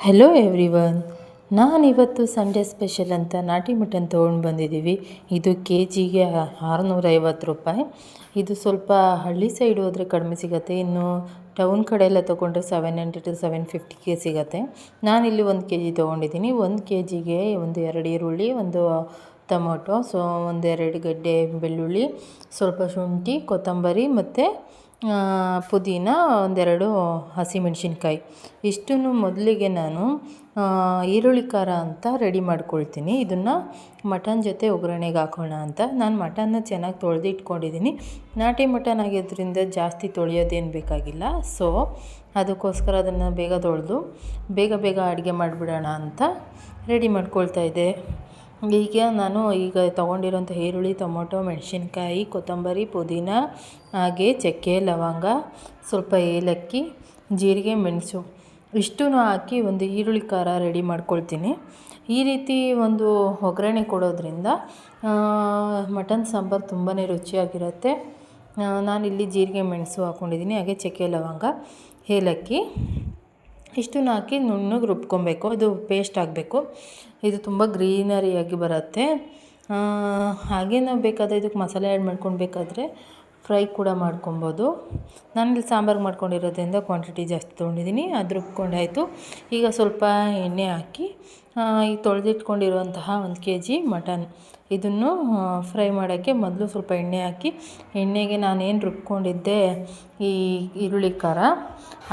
Hello everyone. ನಾನಿವತ್ತು Sunday special ಅಂತ ನಾಟಿ ಮಟನ್ ತೊಗೊಂಡು ಬಂದಿದ್ದೀವಿ. ಇದು ಕೆ ಜಿಗೆ 650 ರೂಪಾಯಿ. ಇದು ಸ್ವಲ್ಪ ಹಳ್ಳಿ ಸೈಡ್ ಹೋದರೆ ಕಡಿಮೆ ಸಿಗುತ್ತೆ, ಇನ್ನು ಟೌನ್ ಕಡೆ ಎಲ್ಲ ತೊಗೊಂಡ್ರೆ 700 to 750ಗೆ ಸಿಗುತ್ತೆ. ನಾನಿಲ್ಲಿ 1 kg ತೊಗೊಂಡಿದ್ದೀನಿ. 1 kgಗೆ ಒಂದು 2 ಈರುಳ್ಳಿ, ಒಂದು ಟೊಮೊಟೊ, ಒಂದೆರಡು ಗಡ್ಡೆ ಬೆಳ್ಳುಳ್ಳಿ, ಸ್ವಲ್ಪ ಶುಂಠಿ, ಕೊತ್ತಂಬರಿ ಮತ್ತು ಪುದೀನ, ಒಂದೆರಡು ಹಸಿಮೆಣಸಿನ್ಕಾಯಿ. ಇಷ್ಟನ್ನು ಮೊದಲಿಗೆ ನಾನು ಈರುಳ್ಳಿ ಖಾರ ಅಂತ ರೆಡಿ ಮಾಡ್ಕೊಳ್ತೀನಿ. ಇದನ್ನು ಮಟನ್ ಜೊತೆ ಒಗ್ಗರಣೆಗೆ ಹಾಕೋಣ ಅಂತ. ನಾನು ಮಟನ್ನ ಚೆನ್ನಾಗಿ ತೊಳೆದು ಇಟ್ಕೊಂಡಿದ್ದೀನಿ. ನಾಟಿ ಮಟನ್ ಆಗಿದ್ದರಿಂದ ಜಾಸ್ತಿ ತೊಳೆಯೋದೇನು ಬೇಕಾಗಿಲ್ಲ. ಸೊ ಅದಕ್ಕೋಸ್ಕರ ಅದನ್ನು ಬೇಗ ತೊಳೆದು ಬೇಗ ಅಡುಗೆ ಮಾಡಿಬಿಡೋಣ ಅಂತ ರೆಡಿ ಮಾಡ್ಕೊಳ್ತಾ ಇದ್ದೆ. ನಾನು ತೊಗೊಂಡಿರೋಂಥ ಈರುಳ್ಳಿ, ಟೊಮೊಟೊ, ಮೆಣಸಿನ್ಕಾಯಿ, ಕೊತ್ತಂಬರಿ, ಪುದೀನ, ಹಾಗೆ ಚಕ್ಕೆ, ಲವಂಗ, ಸ್ವಲ್ಪ ಏಲಕ್ಕಿ, ಜೀರಿಗೆ, ಮೆಣಸು ಇಷ್ಟೂ ಹಾಕಿ ಒಂದು ಈರುಳ್ಳಿ ಖಾರ ರೆಡಿ ಮಾಡ್ಕೊಳ್ತೀನಿ. ಈ ರೀತಿ ಒಂದು ಒಗ್ಗರಣೆ ಕೊಡೋದ್ರಿಂದ ಮಟನ್ ಸಾಂಬಾರು ತುಂಬಾ ರುಚಿಯಾಗಿರುತ್ತೆ. ನಾನಿಲ್ಲಿ ಜೀರಿಗೆ, ಮೆಣಸು ಹಾಕ್ಕೊಂಡಿದ್ದೀನಿ, ಹಾಗೆ ಚಕ್ಕೆ, ಲವಂಗ, ಏಲಕ್ಕಿ ಇಷ್ಟನ್ನು ಹಾಕಿ ನುಣ್ಣಗೆ ರುಬ್ಕೊಬೇಕು. ಅದು ಪೇಸ್ಟ್ ಆಗಬೇಕು. ಇದು ತುಂಬ ಗ್ರೀನರಿಯಾಗಿ ಬರುತ್ತೆ. ಹಾಗೆ ನಾವು ಬೇಕಾದರೆ ಇದಕ್ಕೆ ಮಸಾಲೆ ಆ್ಯಡ್ ಮಾಡ್ಕೊಳ್ಬೇಕಾದ್ರೆ ಫ್ರೈ ಕೂಡ ಮಾಡ್ಕೊಬೋದು. ನಾನಿಲ್ಲಿ ಸಾಂಬಾರು ಮಾಡ್ಕೊಂಡಿರೋದ್ರಿಂದ ಕ್ವಾಂಟಿಟಿ ಜಾಸ್ತಿ ತೊಗೊಂಡಿದ್ದೀನಿ. ಅದು ರುಬ್ಕೊಂಡಾಯಿತು. ಈಗ ಸ್ವಲ್ಪ ಎಣ್ಣೆ ಹಾಕಿ ಈ ತೊಳೆದಿಟ್ಕೊಂಡಿರುವಂತಹ 1 kg ಮಟನ್ ಇದನ್ನು ಫ್ರೈ ಮಾಡೋಕ್ಕೆ ಮೊದಲು ಸ್ವಲ್ಪ ಎಣ್ಣೆ ಹಾಕಿ, ಎಣ್ಣೆಗೆ ನಾನೇನು ರುಬ್ಕೊಂಡಿದ್ದೆ ಈ ಈರುಳ್ಳಿ ಖಾರ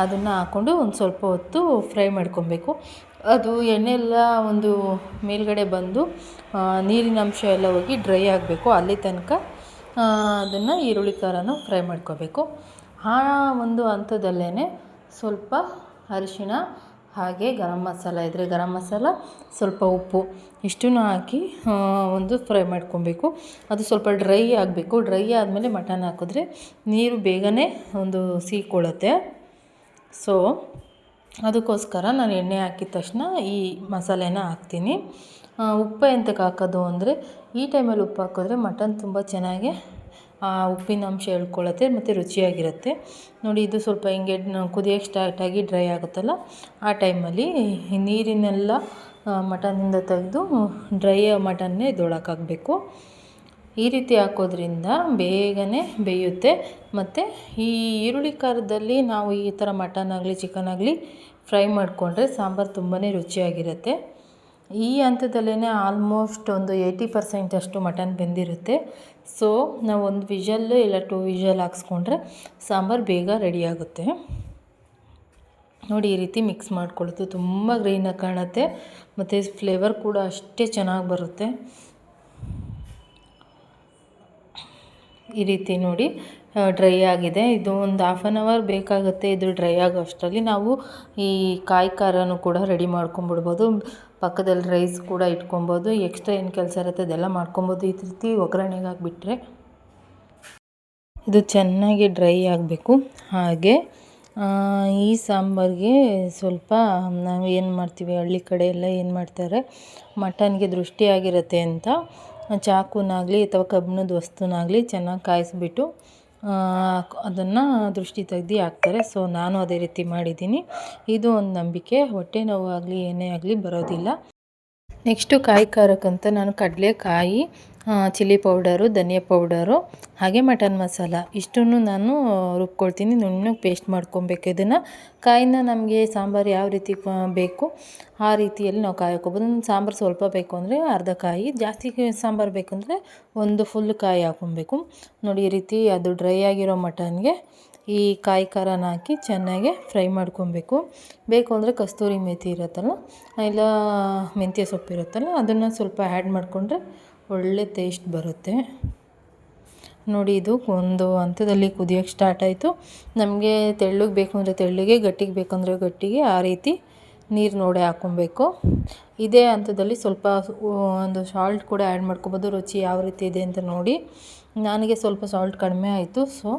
ಅದನ್ನು ಹಾಕ್ಕೊಂಡು ಒಂದು ಸ್ವಲ್ಪ ಹೊತ್ತು ಫ್ರೈ ಮಾಡ್ಕೊಬೇಕು. ಅದು ಎಣ್ಣೆ ಎಲ್ಲ ಒಂದು ಮೇಲ್ಗಡೆ ಬಂದು ನೀರಿನ ಅಂಶ ಎಲ್ಲ ಹೋಗಿ ಡ್ರೈ ಆಗಬೇಕು. ಅಲ್ಲಿ ತನಕ ಅದನ್ನು ಈರುಳ್ಳಿ ಖಾರನ ಫ್ರೈ ಮಾಡ್ಕೋಬೇಕು. ಆ ಒಂದು ಹಂತದಲ್ಲೇ ಸ್ವಲ್ಪ ಅರಿಶಿಣ, ಹಾಗೆ ಗರಂ ಮಸಾಲ ಇದ್ದರೆ ಗರಂ ಮಸಾಲ, ಸ್ವಲ್ಪ ಉಪ್ಪು ಇಷ್ಟನ್ನು ಹಾಕಿ ಒಂದು ಫ್ರೈ ಮಾಡ್ಕೊಬೇಕು. ಅದು ಸ್ವಲ್ಪ ಡ್ರೈ ಆಗಬೇಕು. ಡ್ರೈ ಆದಮೇಲೆ ಮಟನ್ ಹಾಕಿದ್ರೆ ನೀರು ಬೇಗನೆ ಒಂದು ಸೀಕೊಳ್ಳುತ್ತೆ. ಸೊ ಅದಕ್ಕೋಸ್ಕರ ನಾನು ಎಣ್ಣೆ ಹಾಕಿದ ತಕ್ಷಣ ಈ ಮಸಾಲೆನ ಹಾಕ್ತೀನಿ. ಉಪ್ಪು ಎಂತಕ್ಕೆ ಹಾಕೋದು ಅಂದರೆ ಈ ಟೈಮಲ್ಲಿ ಉಪ್ಪು ಹಾಕಿದ್ರೆ ಮಟನ್ ತುಂಬ ಚೆನ್ನಾಗಿ ಉಪ್ಪಿನ ಅಂಶ ಎಳ್ಕೊಳ್ಳುತ್ತೆ ಮತ್ತು ರುಚಿಯಾಗಿರುತ್ತೆ. ನೋಡಿ, ಇದು ಸ್ವಲ್ಪ ಹಿಂಗೆ ಕುದಿಯೋಕ್ಕೆ ಸ್ಟಾರ್ಟಾಗಿ ಡ್ರೈ ಆಗುತ್ತಲ್ಲ, ಆ ಟೈಮಲ್ಲಿ ನೀರಿನೆಲ್ಲ ಮಟನಿಂದ ತೆಗೆದು ಡ್ರೈ ಮಟನ್ನೇ ಇದರೊಳಗೆ ಹಾಕಬೇಕು. ಈ ರೀತಿ ಹಾಕೋದ್ರಿಂದ ಬೇಗನೆ ಬೇಯುತ್ತೆ. ಮತ್ತು ಈ ಈರುಳ್ಳಿ ಖಾರದಲ್ಲಿ ನಾವು ಈ ಥರ ಮಟನ್ ಆಗಲಿ ಚಿಕನ್ ಆಗಲಿ ಫ್ರೈ ಮಾಡಿಕೊಂಡ್ರೆ ಸಾಂಬಾರು ತುಂಬಾ ರುಚಿಯಾಗಿರುತ್ತೆ. ಈ ಹಂತದಲ್ಲೇ ಆಲ್ಮೋಸ್ಟ್ ಒಂದು 80% ಅಷ್ಟು ಮಟನ್ ಬೆಂದಿರುತ್ತೆ. ಸೊ ನಾವು 1 ವಿಷಲ್ ಇಲ್ಲ 2 ವಿಷಲ್ ಹಾಕ್ಸ್ಕೊಂಡ್ರೆ ಸಾಂಬಾರು ಬೇಗ ರೆಡಿಯಾಗುತ್ತೆ. ನೋಡಿ, ಈ ರೀತಿ ಮಿಕ್ಸ್ ಮಾಡ್ಕೊಳ್ಳೋದು ತುಂಬ ಗ್ರೀನಾಗಿ ಕಾಣುತ್ತೆ ಮತ್ತು ಫ್ಲೇವರ್ ಕೂಡ ಅಷ್ಟೇ ಚೆನ್ನಾಗಿ ಬರುತ್ತೆ. ಈ ರೀತಿ ನೋಡಿ ಡ್ರೈ ಆಗಿದೆ. ಇದು ಒಂದು 1/2 hour ಬೇಕಾಗುತ್ತೆ. ಇದು ಡ್ರೈ ಆಗೋ ಅಷ್ಟರಲ್ಲಿ ನಾವು ಈ ಕಾಯಿ ಖಾರನೂ ಕೂಡ ರೆಡಿ ಮಾಡ್ಕೊಂಬಿಡ್ಬೋದು. ಪಕ್ಕದಲ್ಲಿ ರೈಸ್ ಕೂಡ ಇಟ್ಕೊಬೋದು. ಎಕ್ಸ್ಟ್ರಾ ಏನು ಕೆಲಸ ಇರುತ್ತೆ ಅದೆಲ್ಲ ಮಾಡ್ಕೊಬೋದು. ಈ ರೀತಿ ಒಗ್ಗರಣೆಗೆ ಹಾಕಿಬಿಟ್ರೆ ಇದು ಚೆನ್ನಾಗಿ ಡ್ರೈ ಆಗಬೇಕು. ಹಾಗೆ ಈ ಸಾಂಬಾರಿಗೆ ಸ್ವಲ್ಪ ನಾವು ಏನು ಮಾಡ್ತೀವಿ, ಹಳ್ಳಿ ಕಡೆ ಎಲ್ಲ ಏನು ಮಾಡ್ತಾರೆ, ಮಟನ್ಗೆ ದೃಷ್ಟಿಯಾಗಿರುತ್ತೆ ಅಂತ ಚಾಕುನಾಗಲಿ ಅಥವಾ ಕಬ್ಬಿಣದ ವಸ್ತುನಾಗಲಿ ಚೆನ್ನಾಗಿ ಕಾಯಿಸ್ಬಿಟ್ಟು ಅದನ್ನು ದೃಷ್ಟಿ ತೆಗ್ದು ಹಾಕ್ತಾರೆ. ಸೊ ನಾನು ಅದೇ ರೀತಿ ಮಾಡಿದ್ದೀನಿ. ಇದು ಒಂದು ನಂಬಿಕೆ. ಹೊಟ್ಟೆ ನೋವಾಗಲಿ ಏನೇ ಆಗಲಿ ಬರೋದಿಲ್ಲ. ನೆಕ್ಸ್ಟು ಕಾಯಿ ಖಾರಕ್ಕಂತ ನಾನು ಕಡಲೆಕಾಯಿ, ಚಿಲ್ಲಿ ಪೌಡರು, ಧನಿಯಾ ಪೌಡರು, ಹಾಗೆ ಮಟನ್ ಮಸಾಲ ಇಷ್ಟನ್ನು ನಾನು ರುಬ್ಕೊಳ್ತೀನಿ. ನುಣ್ಣಗೆ ಪೇಸ್ಟ್ ಮಾಡ್ಕೊಬೇಕು. ಇದನ್ನು ಕಾಯಿನ ನಮಗೆ ಸಾಂಬಾರು ಯಾವ ರೀತಿ ಬೇಕು ಆ ರೀತಿಯಲ್ಲಿ ನಾವು ಕಾಯಿ ಹಾಕ್ಕೊಬೋದು. ಸಾಂಬಾರು ಸ್ವಲ್ಪ ಬೇಕು ಅಂದರೆ ಅರ್ಧ ಕಾಯಿ, ಜಾಸ್ತಿ ಸಾಂಬಾರು ಬೇಕಂದರೆ ಒಂದು ಫುಲ್ ಕಾಯಿ ಹಾಕ್ಕೊಬೇಕು. ನೋಡಿ, ಈ ರೀತಿ ಅದು ಡ್ರೈ ಆಗಿರೋ ಮಟನ್ಗೆ ಈ ಕಾಯಿ ಖಾರನ ಹಾಕಿ ಚೆನ್ನಾಗಿ ಫ್ರೈ ಮಾಡ್ಕೊಬೇಕು. ಬೇಕು ಅಂದರೆ ಕಸ್ತೂರಿ ಮೇಥಿ ಇರುತ್ತಲ್ಲ, ಇಲ್ಲ ಮೆಂತ್ಯ ಸೊಪ್ಪು ಇರುತ್ತಲ್ಲ, ಅದನ್ನು ಸ್ವಲ್ಪ ಆ್ಯಡ್ ಮಾಡಿಕೊಂಡ್ರೆ ಒಳ್ಳೆ ಟೇಸ್ಟ್ ಬರುತ್ತೆ. ನೋಡಿ, ಇದು ಒಂದು ಹಂತದಲ್ಲಿ ಕುದಿಯೋಕ್ಕೆ ಸ್ಟಾರ್ಟ್ ಆಯಿತು. ನಮಗೆ ತೆಳ್ಳಗೆ ಬೇಕು ಅಂದರೆ ತೆಳ್ಳಗೆ, ಗಟ್ಟಿಗೆ ಬೇಕಂದರೆ ಗಟ್ಟಿಗೆ, ಆ ರೀತಿ ನೀರು ನೋಡಿ ಹಾಕ್ಕೊಬೇಕು. ಇದೇ ಹಂತದಲ್ಲಿ ಸ್ವಲ್ಪ ಒಂದು ಸಾಲ್ಟ್ ಕೂಡ ಆ್ಯಡ್ ಮಾಡ್ಕೊಬೋದು. ರುಚಿ ಯಾವ ರೀತಿ ಇದೆ ಅಂತ ನೋಡಿ. ನನಗೆ ಸ್ವಲ್ಪ ಸಾಲ್ಟ್ ಕಡಿಮೆ ಆಯಿತು. ಸೊ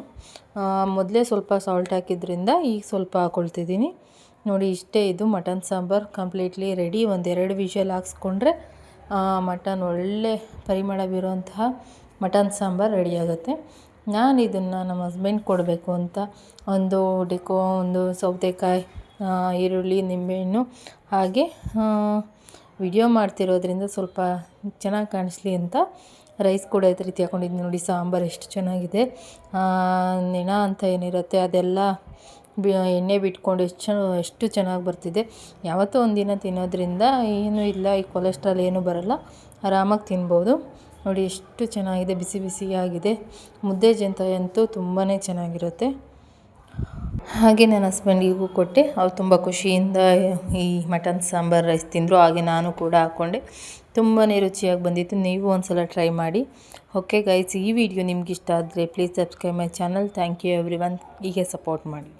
ಮೊದಲೇ ಸ್ವಲ್ಪ ಸಾಲ್ಟ್ ಹಾಕಿದ್ರಿಂದ ಈಗ ಸ್ವಲ್ಪ ಹಾಕ್ಕೊಳ್ತಿದ್ದೀನಿ. ನೋಡಿ, ಇಷ್ಟೇ. ಇದು mutton sambar completely ready. 1-2 whistle ಹಾಕ್ಸ್ಕೊಂಡ್ರೆ ಮಟನ್ ಒಳ್ಳೆ ಪರಿಮಳ ಬೀರುವಂತಹ ಮಟನ್ ಸಾಂಬಾರು ರೆಡಿಯಾಗುತ್ತೆ. ನಾನು ಇದನ್ನು ನಮ್ಮ ಹಸ್ಬೆಂಡ್ ಕೊಡಬೇಕು ಅಂತ ಒಂದು ಸೌತೆಕಾಯಿ ಈರುಳ್ಳಿ, ನಿಂಬೆಹಣ್ಣು ಹಾಗೆ ವಿಡಿಯೋ ಮಾಡ್ತಿರೋದ್ರಿಂದ ಸ್ವಲ್ಪ ಚೆನ್ನಾಗಿ ಕಾಣಿಸ್ಲಿ ಅಂತ ರೈಸ್ ಕೂಡ ಇದೇ ರೀತಿ ಹಾಕ್ಕೊಂಡಿದ್ದೀನಿ. ನೋಡಿ ಸಾಂಬಾರು ಎಷ್ಟು ಚೆನ್ನಾಗಿದೆ. ನೆನ ಅಂತ ಏನಿರುತ್ತೆ ಅದೆಲ್ಲ ಎಣ್ಣೆ ಬಿಟ್ಕೊಂಡು ಎಷ್ಟು ಚೆನ್ನಾಗಿ ಬರ್ತಿದೆ. ಯಾವತ್ತೋ ಒಂದಿನ ತಿನ್ನೋದ್ರಿಂದ ಏನೂ ಇಲ್ಲ, ಈ ಕೊಲೆಸ್ಟ್ರಾಲ್ ಏನೂ ಬರೋಲ್ಲ, ಆರಾಮಾಗಿ ತಿನ್ಬೋದು. ನೋಡಿ ಎಷ್ಟು ಚೆನ್ನಾಗಿದೆ, ಬಿಸಿ ಬಿಸಿಯಾಗಿದೆ. ಮುದ್ದೆ ಜೊತೆ ಅಂತೂ ತುಂಬಾ ಚೆನ್ನಾಗಿರುತ್ತೆ. ಹಾಗೆ ನನ್ನ ಹಸ್ಬೆಂಡಿಗೂ ಕೊಟ್ಟೆ. ಅವ್ರು ತುಂಬ ಖುಷಿಯಿಂದ ಈ ಮಟನ್ ಸಾಂಬಾರು ರೈಸ್ ತಿಂದರು. ಹಾಗೆ ನಾನು ಕೂಡ ಹಾಕ್ಕೊಂಡೆ. ತುಂಬಾ ರುಚಿಯಾಗಿ ಬಂದಿತ್ತು. ನೀವು ಒಂದ್ಸಲ ಟ್ರೈ ಮಾಡಿ. ಓಕೆ ಗೈಸ್, ಈ ವಿಡಿಯೋ ನಿಮ್ಗೆ ಇಷ್ಟ ಆದರೆ please subscribe my channel. Thank you everyone. ಹೀಗೆ ಸಪೋರ್ಟ್ ಮಾಡಿ.